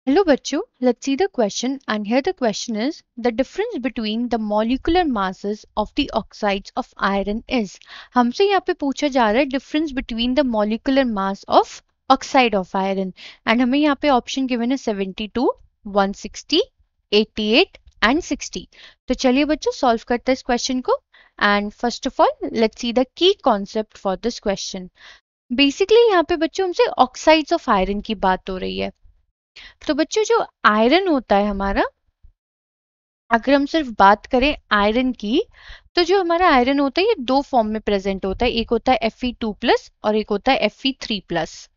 Hello बच्चों, let's see the question and here the question is the difference between the molecular masses of the oxides of iron is। हमसे यहाँ पे पूछा जा रहा है difference between the molecular mass of oxide of iron and हमें यहाँ पे option given है 72, 160, 88 and 60। तो चलिए बच्चों solve करते हैं इस question को and first of all let's see the key concept for this question। Basically यहाँ पे बच्चों हमसे oxides of iron की बात हो रही है। तो बच्चों जो आयरन होता है हमारा, अगर हम सिर्फ बात करें आयरन की, तो जो हमारा आयरन होता है ये दो फॉर्म में प्रेजेंट होता है। एक होता है Fe2+ और एक होता है Fe3+,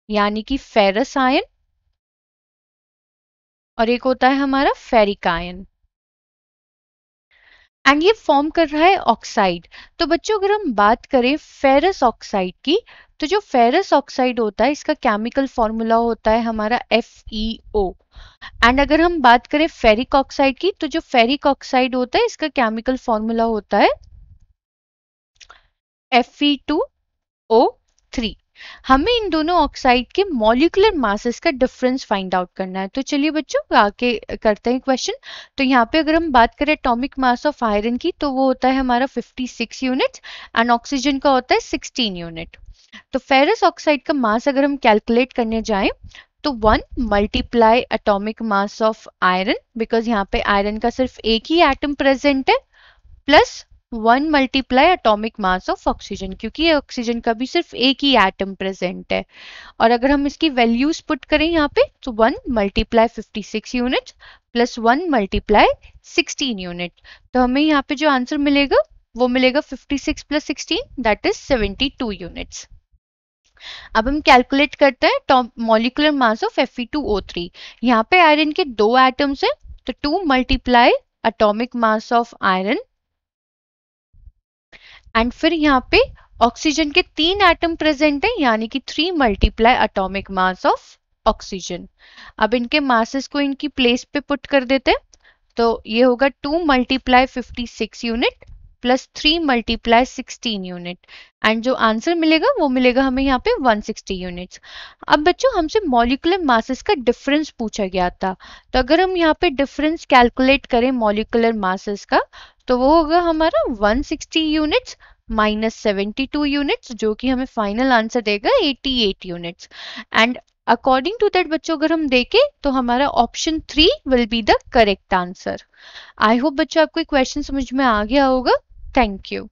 यानी कि फेरस आयन और एक होता है हमारा फेरिक आयन एंड ये फॉर्म कर रहा है ऑक्साइड। तो बच्चों अगर हम बात करें फेरस ऑक्साइड की, तो जो फेरस ऑक्साइड होता है इसका केमिकल फॉर्मूला होता है हमारा FeO एंड अगर हम बात करें फेरिक ऑक्साइड की, तो जो फेरिक ऑक्साइड होता है इसका केमिकल फॉर्मूला होता है Fe2O3। हमें इन दोनों ऑक्साइड के मॉलिक्यूलर मासेस का डिफरेंस फाइंड आउट करना है। तो चलिए बच्चों आगे करते हैं क्वेश्चन। तो यहाँ पे अगर हम बात करें एटॉमिक मास ऑफ आयरन की, तो वो होता है हमारा 56 यूनिट एंड ऑक्सीजन का होता है 16 यूनिट। तो फेरस ऑक्साइड का मास अगर हम कैलकुलेट करने जाएं तो 1 multiply atomic mass of iron, because यहाँ पे आयरन का सिर्फ एक ही एटम प्रेजेंट है, plus 1 multiply atomic mass of oxygen, क्योंकि ये ऑक्सीजन का भी सिर्फ एक ही एटम प्रेजेंट है। और अगर हम इसकी वैल्यूज पुट करें यहाँ पे, तो 1 multiply 56 unit plus 1 multiply 16 unit, तो हमें यहाँ पे जो आंसर मिलेगा वो मिलेगा 56 प्लस 16 दैट इज 72 यूनिट्स। अब हम कैलकुलेट करते हैं मॉलिक्यूलर मास ऑफ Fe2O3। यहाँ पे आयरन के दो एटम्स हैं, तो 2 multiply atomic mass of iron and फिर यहाँ पे ऑक्सीजन के 3 एटम प्रेजेंट हैं, यानी कि 3 multiply atomic mass of oxygen. अब इनके मासेस को इनकी प्लेस पे पुट कर देते हैं, तो ये होगा 2 multiply 56 unit plus 3 multiply 16 unit and जो आंसर मिलेगा वो मिलेगा हमें यहाँ पे 160 यूनिट्स। अब बच्चों हमसे मॉलिक्यूलर मासेस का डिफरेंस पूछा गया था, तो अगर हम यहाँ पे डिफरेंस कैलकुलेट करें मॉलिक्यूलर मासेस का, तो वो होगा हमारा 160 यूनिट्स माइनस 72 यूनिट्स, जो कि हमें फाइनल आंसर देगा 88 units. And according to that बच्चों अगर हम देखें तो हमारा option 3 will be the correct answer. I hope बच्चों आपको क्वेश्चन समझ में आ गया होगा। Thank you.